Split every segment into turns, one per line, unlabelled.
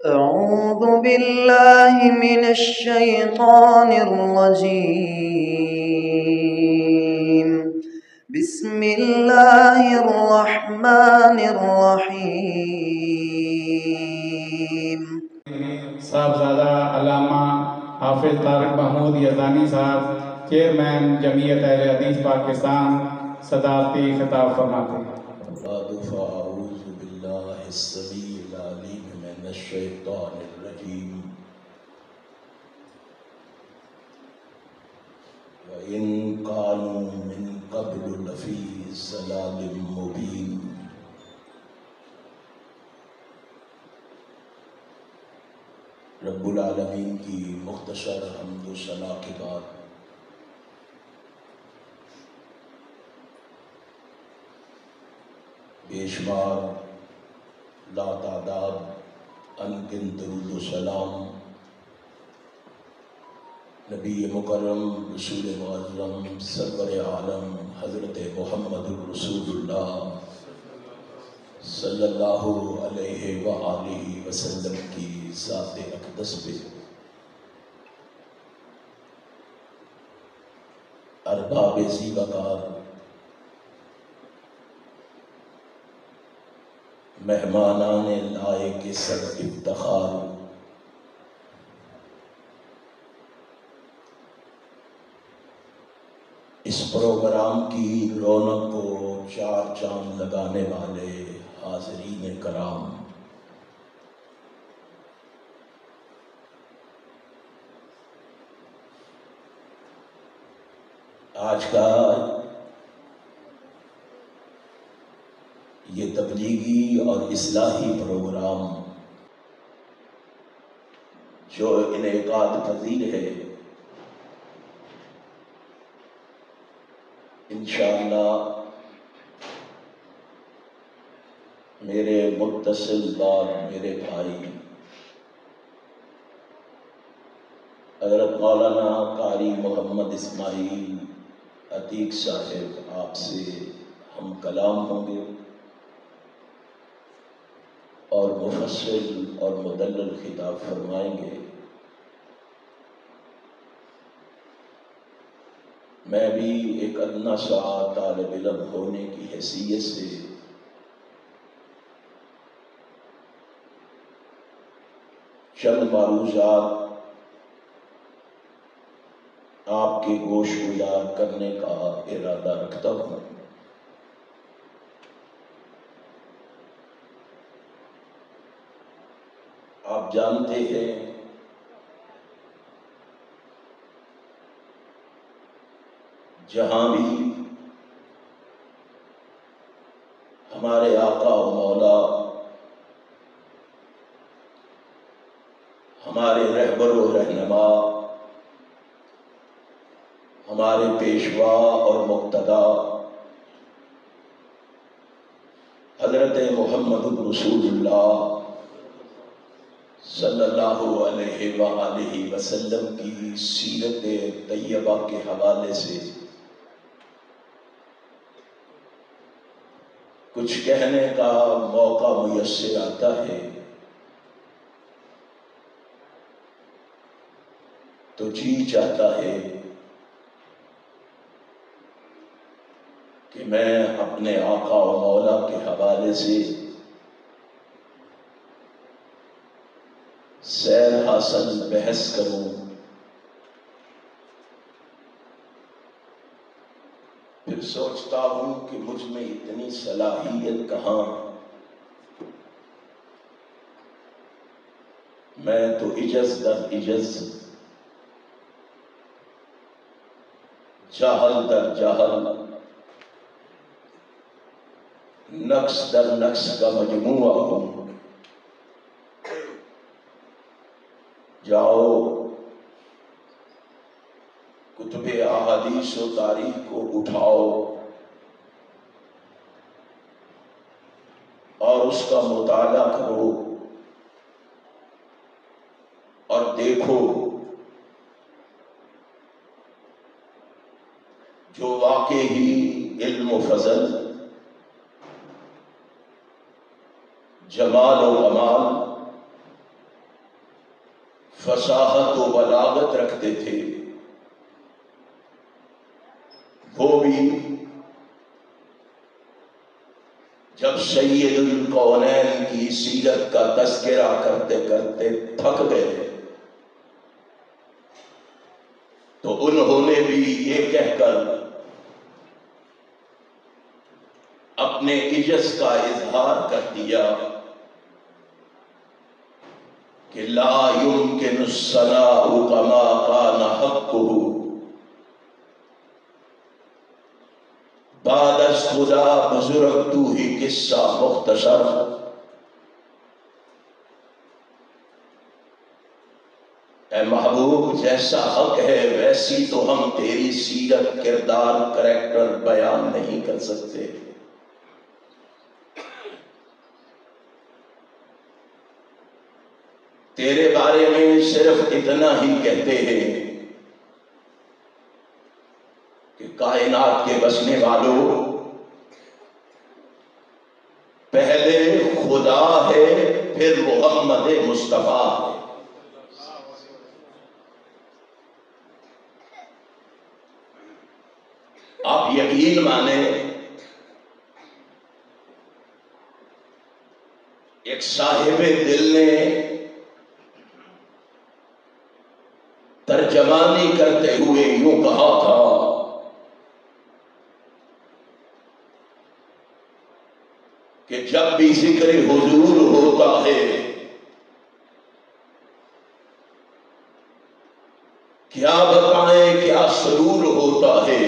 أعوذ بالله من الشيطان الرجيم. بسم الله الرحمن الرحيم.
صاحبزادہ علامہ حافظ طارق محمود یزدانی صاحب چیئرمین جمعیت اہل حدیث پاکستان صدارتی خطاب فرماتے ہیں۔
فأعوذ بالله السميع العليم من الشيطان الرجيم وإن كانوا من قبل لفي ضلال مبين رب العالمین کی مختصر حمد و ثنا کے بعد بے شمار لاتعداد انگن درود و سلام نبی مکرم رسول معظم سرور عالم حضرت محمد الرسول اللہ صلی اللہ علیہ وآلہ وسلم کی ذات اقدس پہ، ارباب زیبکار، مہمانان لائق سر افتخار، اس پروگرام کی رونق کو چار چاند لگانے والے حاضرین کرام، آج کا یہ تبلیغی اور اصلاحی پروگرام جو انعقاد پذیر ہے، انشاءاللہ میرے متصل دار میرے بھائی حضرت مولانا قاری محمد اسماعیل عتیق صاحب آپ سے ہم کلام ہوں گے اور مفصل اور مدلل خطاب فرمائیں گے۔ میں بھی ایک ادنا سا طالب علم ہونے کی حیثیت سے چند معروضات آپ کے گوش گزار کرنے کا ارادہ رکھتا ہوں۔ آپ جانتے ہیں جہاں بھی ہمارے آقا و مولا، ہمارے رہبر و رہنما، ہمارے پیشوا اور مقتدا حضرت محمد رسول اللہ صلی اللہ علیہ وآلہ وسلم کی سیرت طیبہ کے حوالے سے کچھ کہنے کا موقع میسر آتا ہے تو جی چاہتا ہے کہ میں اپنے آقا و مولا کے حوالے سے سیر حاصل بحث کروں، پھر سوچتا ہوں کہ مجھ میں اتنی صلاحیت کہاں، میں تو عجز در عجز، جہل در جہل، نقص در نقص کا مجموعہ ہوں۔ جاؤ کتب احادیث و تاریخ کو اٹھاؤ اور اس کا مطالعہ کرو اور دیکھو جو واقعی علم و فضل، جمال و کمال فصاحت و بلاغت رکھتے تھے، وہ بھی جب سید الکونین کی سیرت کا تذکرہ کرتے کرتے تھک گئے تو انہوں نے بھی یہ کہہ کر اپنے عجز کا اظہار کر دیا کہ لا يمكن الثناء كما كان حقه بعد از خدا بزرگ تو ہی قصہ مختصر۔ اے محبوب، جیسا حق ہے ویسی تو ہم تیری سیرت، کردار، کریکٹر بیان نہیں کر سکتے۔ تیرے بارے میں صرف اتنا ہی کہتے ہیں کہ کائنات کے بسنے والوں، پہلے خدا ہے پھر محمد مصطفیٰ ہے۔ آپ یقین مانیں، ایک صاحب دل نے ترجمانی کرتے ہوئے یوں کہا تھا کہ جب بھی ذکر حضور ہوتا ہے کیا بتائیں کیا سرور ہوتا ہے،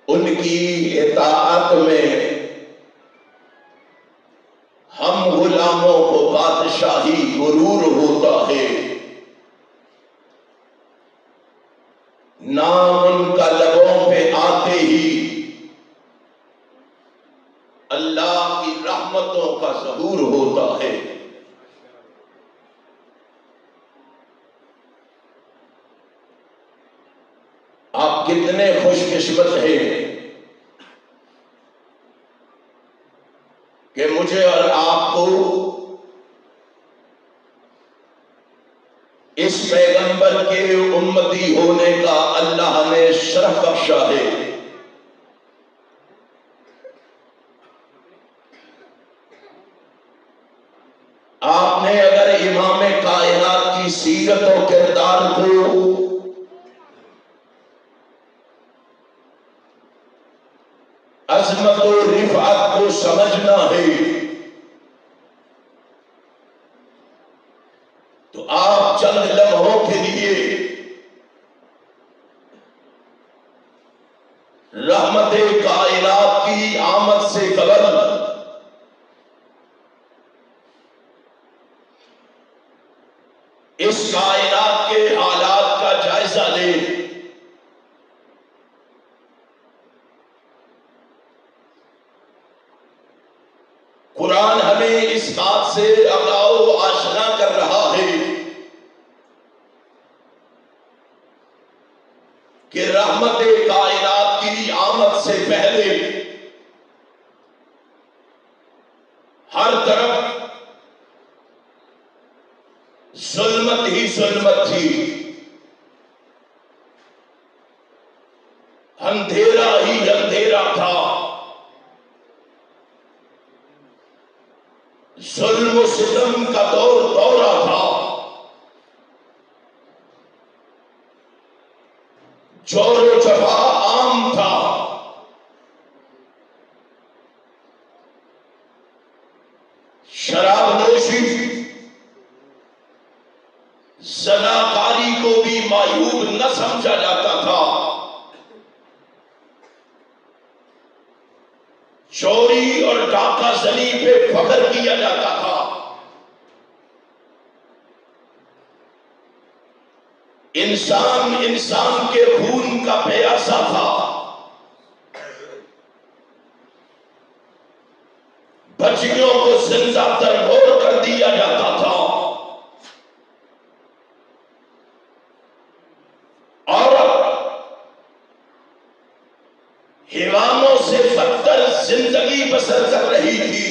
ان کی اطاعت میں ہم غلاموں کو بادشاہی غرور ہوتا ہے، نام ان کا لبوں پہ آتے ہی اللہ کی رحمتوں کا ظہور ہوتا ہے۔ آپ کتنے خوش قسمت ہیں کہ مجھے اور آپ کو اس پیغمبر کے امتی ہونے کا اللہ نے شرف بخشا ہے۔ آپ نے اگر امام کائنات کی سیرت و کردار کو عظمت و رفعت کو سمجھنا ہے تو آپ چند لمحوں کے لیے رحمت کائنات کی آمد سے قبل اس کائنات کے حالات کا جائزہ لیں۔ قرآن ہمیں اس بات سے آگاہ و آشنا کر رہا ہے کہ رحمت کائنات کی آمد سے پہلے ہر طرف ظلمت ہی ظلمت تھی، اندھیرا ہی اندھیرا تھا، ظلم و ستم کا دورہ تھا، جور و جفا عام تھا، شراب نوشی زناکاری کو بھی معیوب نہ سمجھا جاتا تھا، چوری اور ڈاکہ زنی پہ فخر کیا جاتا تھا، انسان انسان کے خون کا پیاسا تھا، بچیوں کو زندہ تربور کر دیا جاتا تھا، حیوانوں سے بدتر زندگی بسر کر رہی تھی۔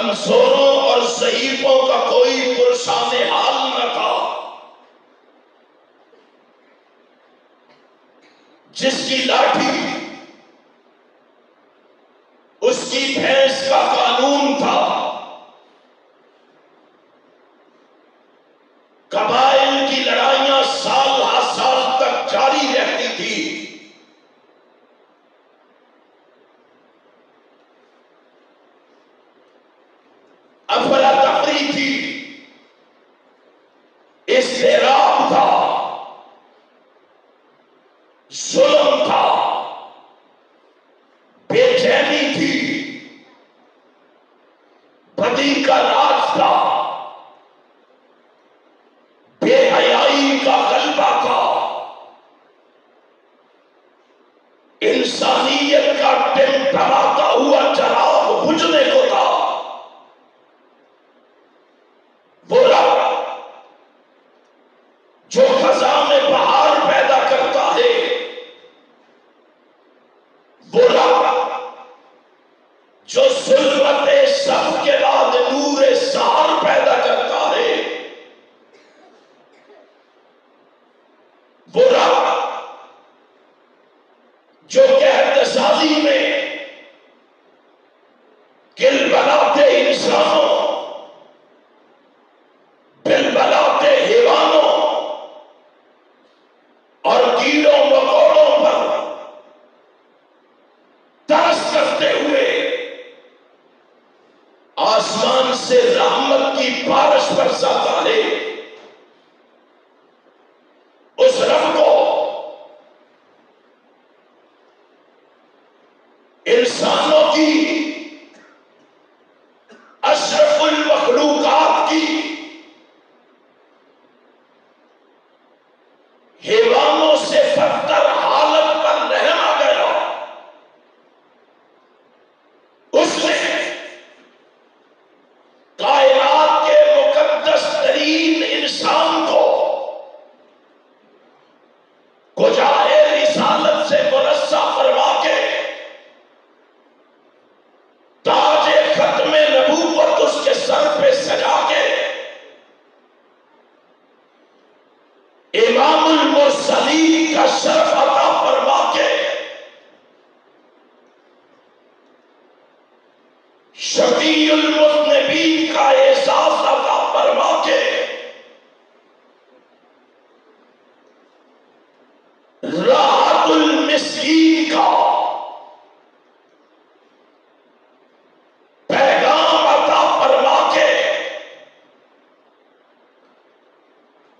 کمزوروں اور ضعیفوں کا کوئی پرسان حال نہ تھا. جس کی لاٹھی اس کی بھینس کا قانون تھا. قبائل کی لڑائیاں سال ہر سال تک جاری رہتی تھی. افراتفری تھی، اضطراب تھا، ظلم تھا، بے چینی تھی، بدی کا راج تھا، بے حیائی کا غلبہ تھا، انسانیت کا ٹمٹماتا ہوا چراغ بجھنے کو تھا. وہ رب جو خزاں میں بہار پیدا کرتا ہے، وہ رب جو ظلمت شب کے بعد نور سحر پیدا کرتا ہے، وہ رب جو قحط سازی میں گل بناتے انسانوں، بل بلاتے حیوانوں اور کیڑوں مکوڑوں پر ترس کرتے ہوئے آسمان سے رحمت کی بارش برساتا ہے، اس رب کو انسانوں کی، اشرف المخلوقات کی، حیوانوں سے بدتر حالت پر رحم آ گیا. اس نے کائنات کے مقدس ترین انسان کو کجائے رسالت سے مرصع فرما کے تاج ختم نبوت اس کے سر پہ سجا کے امام المرسلین کا شرف عطا فرما کے شفیع المذنبین کا احساس عطا فرما کے راحت المسکین کا پیغام عطا فرما کے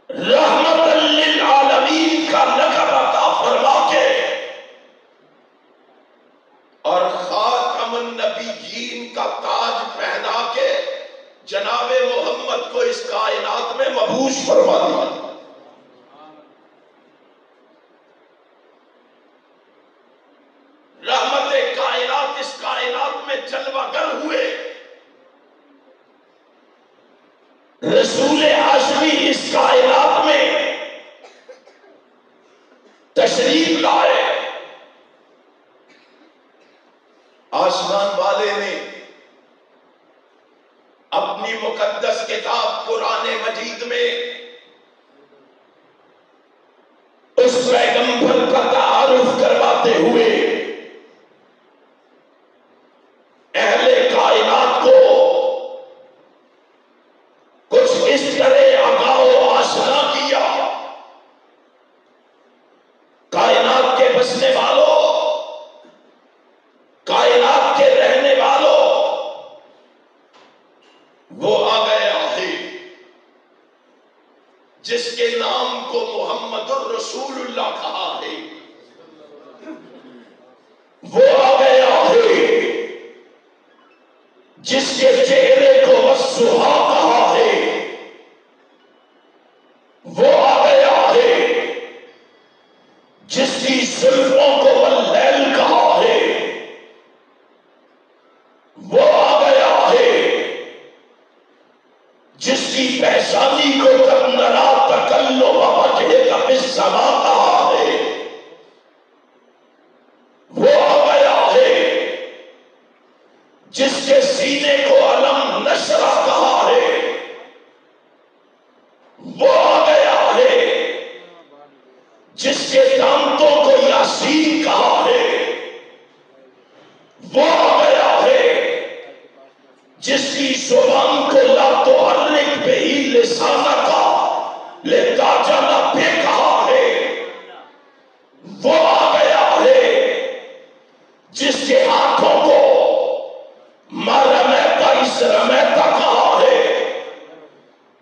رحمت للعالمین کا لقب عطا فرما کے اور خاتم النبیین کا تاج پہنا کے جناب محمد کو اس کائنات میں مبعوث فرما دیا. رحمت کائنات اس کائنات میں جلوہ گر ہوئے. رسول ہاشمی اس کائنات میں تشریف لائے. آسمان والے نے اپنی مقدس کتاب قرآن مجید میں اس پیغمبر کا تعارف کرواتے ہوئے اہل کائنات کو کچھ اس طرح آگاہ و آشنا کیا. کائنات کے بسنے والوں، کائنات کے رہنے والوں، وہ آ گیا ہے جس کے نام کو محمد الرسول اللہ کہا ہے. وہ آ گیا ہے جس کے چہرے کو والضحیٰ کہا ہے. وہ آ گیا ہے جس کی زلفوں کو واللیل کہا ہے. وہ آ گیا ہے جس کی پیشانی کو قد نرا تکلم وجہ کا بالسما کہا ہے. وہ آ گیا ہے جس کے سینے کو علم آیاتوں کو یاسین کہا ہے، وہ آ گیا ہے جس کی زبان کو لا تحرک بہ لسانک لتعجل بہ کہا ہے، وہ آ گیا ہے جس کے ہاتھوں کو ما رمیت اذ رمیت کہا ہے،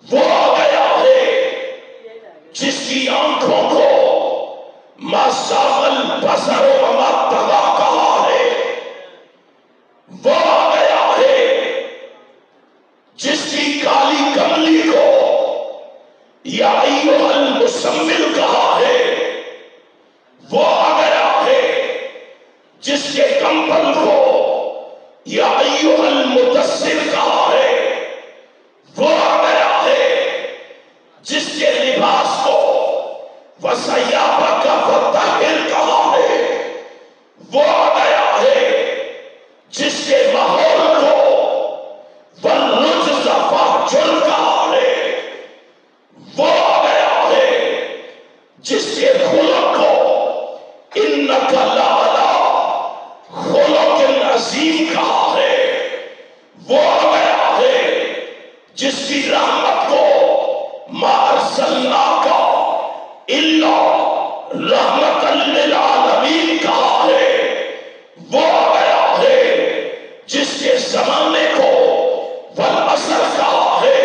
وہ آ گیا ہے جس کی آنکھوں کو ما زاغ البصر وما طغی کہا ہے، وہ آ گیا ہے جس کی کالی کملی کو یا ایھا المزمل کہا ہے، وہ آ گیا ہے جس کے کمبل کو یا ایھا المدثر کہا ہے، وہ آ گیا ہے جس کے لباس کو وَثِيَابَکَ فَطَہِّرْ کہا ہے، وہ آ گیا ہے جس کے ماحول کو وَالرُّجْزَ فَاہْجُرْ کہا ہے، وہ آ گیا ہے جس کے خلق کو اِنَّکَ لَعَلَىٰ خُلُقٍ عَظِیمٍ کہا ہے، وہ آ گیا ہے جس کی رحمت کو مَا أَرْسَلْنَاکَ إِلَّا رَحْمَةً لِلْعَالَمِينَ کہا ہے، وہ آ گیا ہے جس کے زمانے کو والعصر کہا ہے،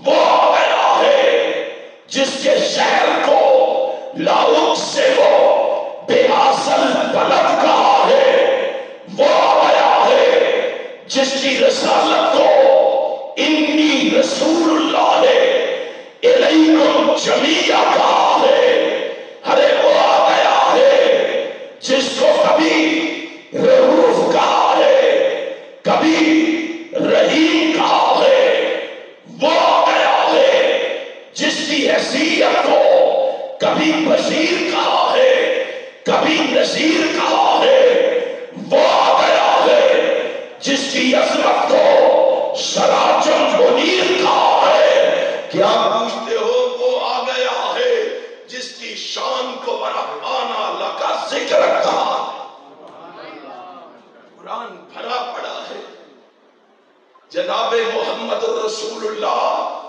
وہ آ گیا ہے جس کے شہر کو لا اقسم بہذا البلد کہا ہے، وہ آ گیا ہے جس کی رسالت کو انی رسول اللہ الیکم جمیعا کہا ہے، ارے وہ آ گیا ہے جس کو کبھی رؤوف کہا ہے، کبھی رحیم کہا ہے، وہ آ گیا ہے جس کی حیثیت کو کبھی بشیر کہا ہے، کبھی نذیر کہا ہے، وہ آ گیا ہے جس کی عظمت کو سراج منیر کہا ہے، کیا پوچھتے ہو؟ وہ آ گیا ہے جس کی شان کو ورفعنا لک ذکرک کہا ہے۔ قرآن بھرا پڑا ہے جناب محمد رسول اللہ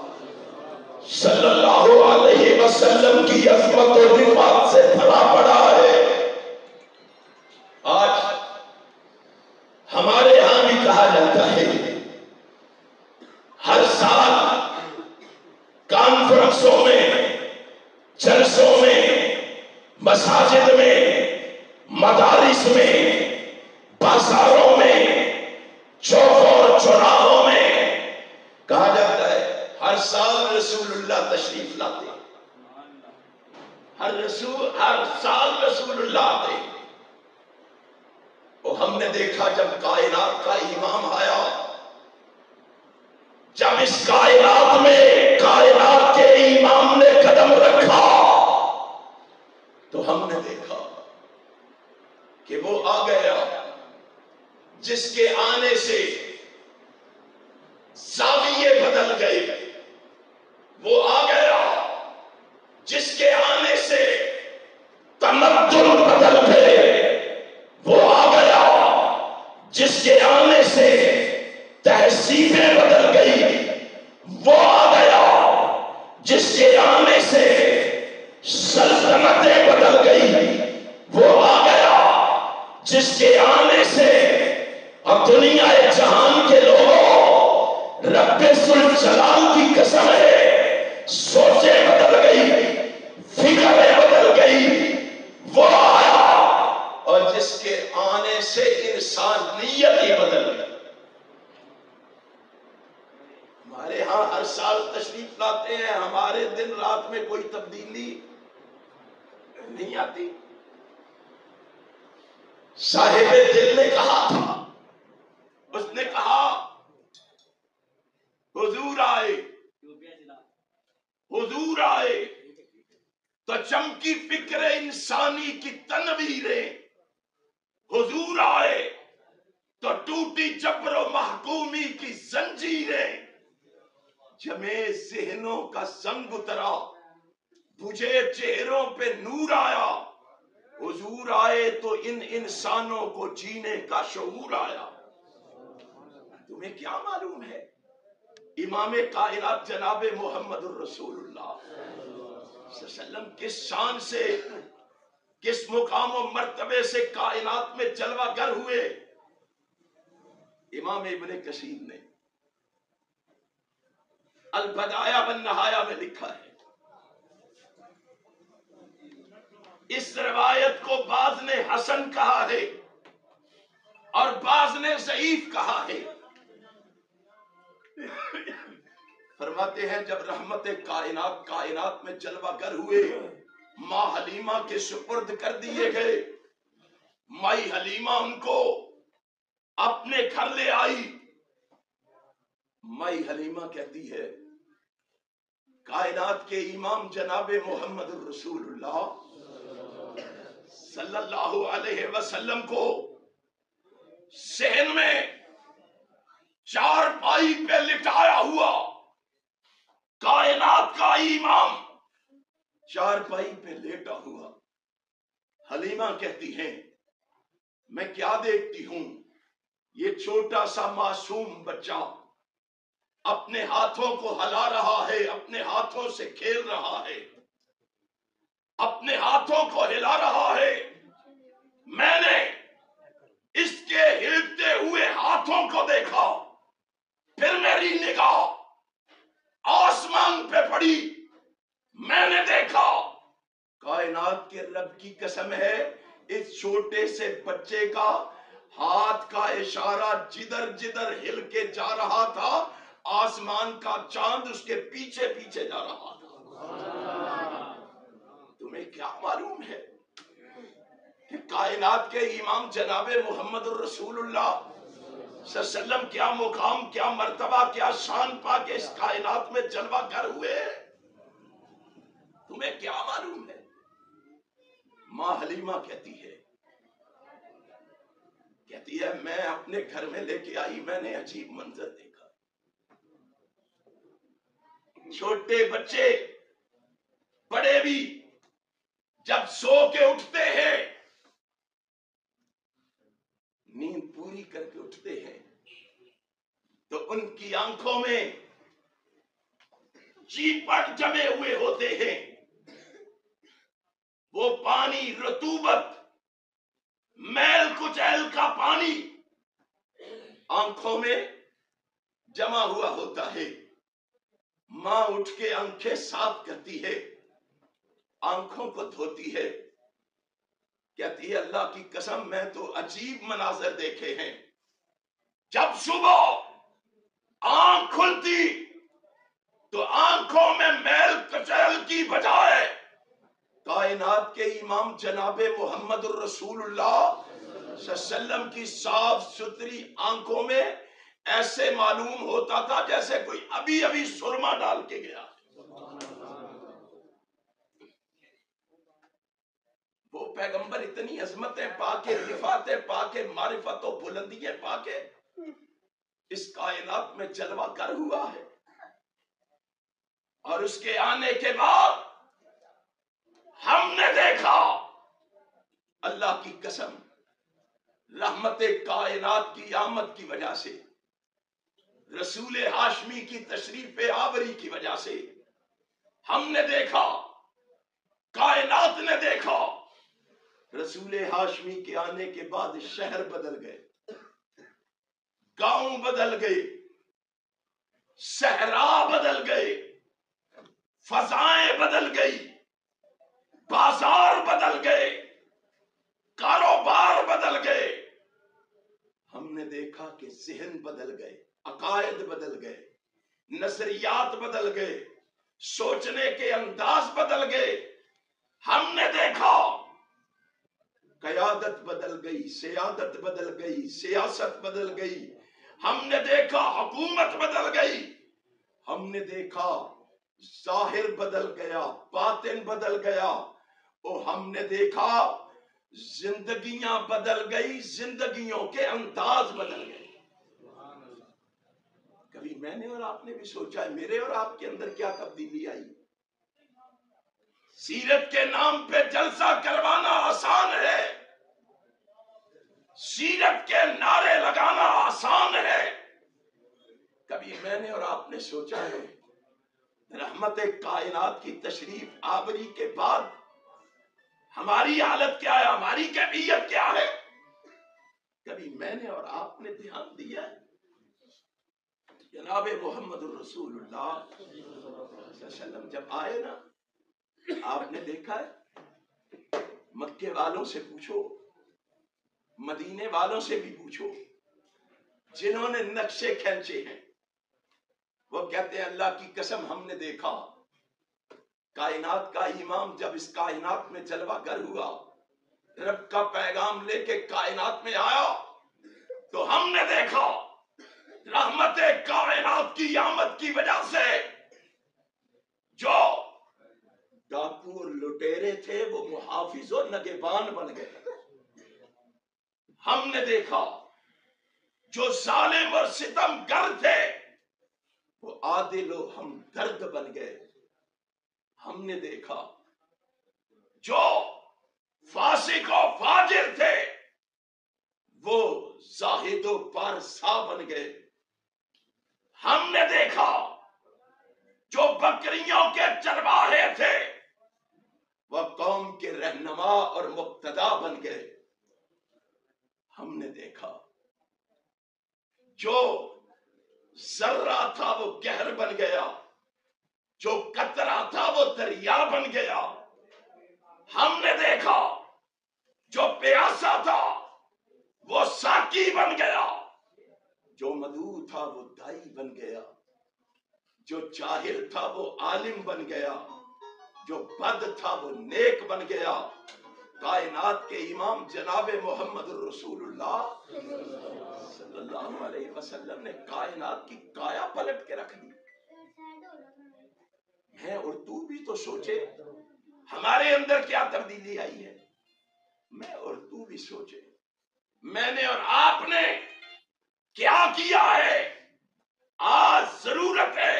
صلی اللہ علیہ وسلم کی عظمت و رفعت سے بھرا پڑا ہے۔ آج ہمارے ہاں بھی کہا جاتا ہے ہر سال کانفرنسوں میں، جلسوں میں، مساجد میں، مدارس میں، بازاروں میں، چوک اور چوراہوں میں کہا جاتا ہے ہر سال رسول اللہ تشریف لاتے، ہر سال رسول اللہ آتے۔ اور ہم نے دیکھا جب کائنات کا امام آیا، جب اس کائنات میں کائنات کے امام نے قدم رکھا تو ہم نے دیکھا کہ وہ آ گیا جس کے آنے سے زاویے بدل گئے، وہ آ گیا جس کے آنے سے تمدن بدل گئے، وہ آ گیا جس کے آنے سے تہذیبیں بدل گئی، وہ آ گیا جس کے آنے سے سلطنتیں بدل گئی، وہ آ گیا جس کے آنے سے اب دنیا جہان کے لوگوں رب ذوالجلال کی قسم ہے سوچیں بدل گئی، فکریں بدل گئی، وہ آیا اور جس کے آنے سے انسانیت ہی بدل گئی۔ ہمارے ہاں ہر سال تشریف لاتے ہیں، ہمارے دن رات میں کوئی تبدیلی نہیں آتی۔ صاحب دل نے کہا تھا، اس نے کہا حضور آئے، حضور آئے تو چمکی فکر انسانی کی تنویریں، حضور آئے تو ٹوٹی جبر و محکومی کی زنجیریں، جمے ذہنوں کا زنگ اترا، بجھے چہروں پہ نور آیا، نور آئے تو ان انسانوں کو جینے کا شعور آیا۔ تمہیں کیا معلوم ہے امام کائنات جناب محمد الرسول اللہ صلی اللہ علیہ وسلم کس شان سے، کس مقام و مرتبے سے کائنات میں جلوہ گر ہوئے؟ امام ابن کثیر نے البدایہ والنہایہ میں لکھا ہے، اس روایت کو بعض نے حسن کہا ہے اور بعض نے ضعیف کہا ہے۔ فرماتے ہیں جب رحمت کائنات میں جلوہ گر ہوئے، ماں حلیمہ کے سپرد کر دیے گئے، مائی حلیمہ ان کو اپنے گھر لے آئی۔ مائی حلیمہ کہتی ہے کائنات کے امام جناب محمد الرسول اللہ صلی اللہ علیہ وسلم کو صحن میں چار پائی پہ لٹایا ہوا کائنات کا امام چار پائی پہ لیٹا ہوا۔ حلیمہ کہتی ہیں میں کیا دیکھتی ہوں، یہ چھوٹا سا معصوم بچہ اپنے ہاتھوں کو ہلا رہا ہے، اپنے ہاتھوں سے کھیل رہا ہے، اپنے ہاتھوں کو ہلا رہا ہے۔ میں نے اس کے ہلتے ہوئے ہاتھوں کو دیکھا، پھر میری نگاہ آسمان پہ پڑی، میں نے دیکھا کائنات کے رب کی قسم ہے اس چھوٹے سے بچے کا ہاتھ کا اشارہ جدھر جدھر ہل کے جا رہا تھا، آسمان کا چاند اس کے پیچھے پیچھے جا رہا تھا۔ تمہیں کیا معلوم ہے کہ کائنات کے امام جناب محمد الرسول اللہ صلی اللہ علیہ وسلم کیا مقام، کیا مرتبہ، کیا شان پا کے اس کائنات میں جلوہ گر ہوئے؟ تمہیں کیا معلوم ہے؟ ماں حلیمہ کہتی ہے میں اپنے گھر میں لے کے آئی، میں نے عجیب منظر دیکھا، چھوٹے بچے بڑے بھی جب سو کے اٹھتے ہیں، نیند پوری کر کے اٹھتے ہیں تو ان کی آنکھوں میں چیپٹ جمے ہوئے ہوتے ہیں، وہ پانی، رطوبت، میل کچیل کا پانی آنکھوں میں جمع ہوا ہوتا ہے۔ ماں اٹھ کے آنکھیں صاف کرتی ہے، آنکھوں کو دھوتی ہے، کہتی ہے اللہ کی قسم میں تو عجیب مناظر دیکھے ہیں۔ جب صبح آنکھ کھلتی تو آنکھوں میں میل کچیل کی بجائے کائنات کے امام جناب محمد الرسول اللہ صلی اللہ علیہ وسلم کی صاف ستھری آنکھوں میں ایسے معلوم ہوتا تھا جیسے کوئی ابھی ابھی سرما ڈال کے گیا۔ وہ پیغمبر اتنی عظمتیں پا کے، رفعتیں پا کے، معرفت و بلندیاں پا کے اس کائنات میں جلوہ گر ہوا ہے، اور اس کے آنے کے بعد ہم نے دیکھا اللہ کی قسم رحمت کائنات کی آمد کی وجہ سے، رسول ہاشمی کی تشریف آوری کی وجہ سے ہم نے دیکھا، کائنات نے دیکھا، رسول ہاشمی کے آنے کے بعد شہر بدل گئے، گاؤں بدل گئے، صحرا بدل گئے، فضائیں بدل گئی، بازار بدل گئے، کاروبار بدل گئے۔ ہم نے دیکھا کہ ذہن بدل گئے، عقائد بدل گئے، نظریات بدل گئے، سوچنے کے انداز بدل گئے۔ ہم نے دیکھا قیادت بدل گئی، سیادت بدل گئی، سیاست بدل گئی۔ ہم نے دیکھا حکومت بدل گئی۔ ہم نے دیکھا ظاہر بدل گیا، باطن بدل گیا، اور ہم نے دیکھا زندگیاں بدل گئی، زندگیوں کے انداز بدل گئے۔ کبھی میں نے اور آپ نے بھی سوچا ہے میرے اور آپ کے اندر کیا تبدیلی آئی؟ سیرت کے نام پہ جلسہ کروانا آسان ہے، سیرت کے نعرے لگانا آسان ہے، کبھی میں نے اور آپ نے سوچا ہے رحمت کائنات کی تشریف آوری کے بعد ہماری حالت کیا ہے، ہماری کیفیت کیا ہے؟ کبھی میں نے اور آپ نے دھیان دیا ہے؟ جناب محمد الرسول اللہ صلی اللہ علیہ وسلم جب آئے نا، آپ نے دیکھا ہے مکے والوں سے پوچھو، مدینے والوں سے بھی پوچھو، جنہوں نے نقشے کھینچے ہیں، وہ کہتے ہیں اللہ کی قسم ہم نے دیکھا کائنات کا امام جب اس کائنات میں جلوہ گر ہوا، رب کا پیغام لے کے کائنات میں آیا، تو ہم نے دیکھا رحمت کائنات کی آمد کی وجہ سے جو ڈاکو اور لٹیرے تھے وہ محافظ و نگہبان بن گئے۔ ہم نے دیکھا جو ظالم اور ستم گر تھے وہ عادل و ہمدرد بن گئے۔ ہم نے دیکھا جو فاسق و فاجر تھے وہ زاہد و پارسا بن گئے۔ ہم نے دیکھا جو بکریوں کے چرواہے تھے وہ قوم کے رہنما اور مقتدا بن گئے۔ ہم نے دیکھا جو ذرہ تھا وہ گہر بن گیا، جو قطرہ تھا وہ دریا بن گیا۔ ہم نے دیکھا جو پیاسا تھا وہ ساقی بن گیا، جو مدعو تھا وہ دائی بن گیا، جو جاہل تھا وہ عالم بن گیا، جو بد تھا وہ نیک بن گیا۔ کائنات کے امام جناب محمد الرسول اللہ صلی اللہ علیہ وسلم نے کائنات کی کایا پلٹ کے رکھ دی۔ میں اور تو بھی تو سوچے ہمارے اندر کیا تبدیلی آئی ہے، میں اور تو بھی سوچے میں نے اور آپ نے کیا کیا ہے۔ آج ضرورت ہے،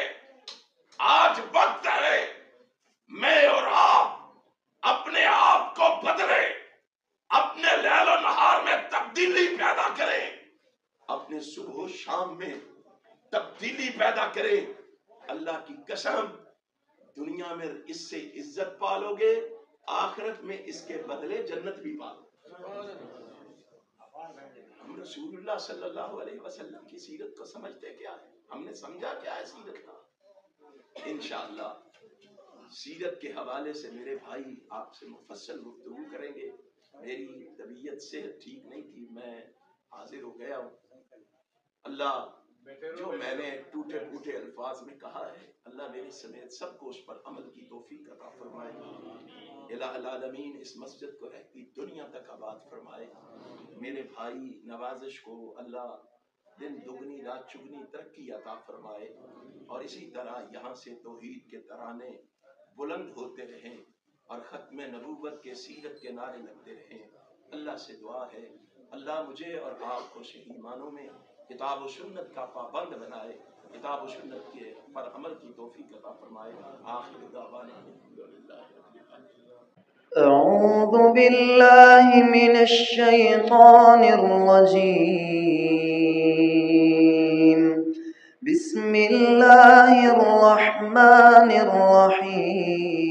آج وقت ہے میں اور آپ اپنے آپ کو بدلے، اپنے لیل و نہار میں تبدیلی پیدا کریں، اپنے صبح و شام میں تبدیلی پیدا کریں۔ اللہ کی قسم دنیا میں اس سے عزت پالو گے، آخرت میں اس کے بدلے جنت بھی پالو۔ ہم رسول اللہ صلی اللہ علیہ وسلم کی سیرت کو سمجھتے کیا ہے؟ ہم نے سمجھا کیا ہے سیرت کا؟ انشاءاللہ سیرت کے حوالے سے میرے بھائی آپ سے مفصل گفتگو کریں گے۔ میری طبیعت صحت ٹھیک نہیں تھی، میں حاضر ہو گیا ہوں۔ اللہ جو میں نے ٹوٹے پھوٹے الفاظ میں کہا ہے، اللہ میرے سمیت سب کو اس پر عمل کی توفیق عطا فرمائے۔ الہ العالمین اس مسجد کو رہتی دنیا تک آباد فرمائے۔ میرے بھائی نوازش کو اللہ دن دگنی رات چگنی ترقی عطا فرمائے، اور اسی طرح یہاں سے توحید کے ترانے بلند ہوتے رہیں اور ختم نبوت کے سیرت کے نعرے لگتے رہیں۔ اللہ سے دعا ہے اللہ مجھے اور آپ کو صحیح معنوں میں کتاب و سنت کا پابند بنائے، کتاب و سنت کے پر عمل کی توفیق عطا فرمائے۔ آخر دعوانا الحمدللہ رب العالمین۔
أعوذ بالله من الشيطان الرجيم بسم الله الرحمن الرحيم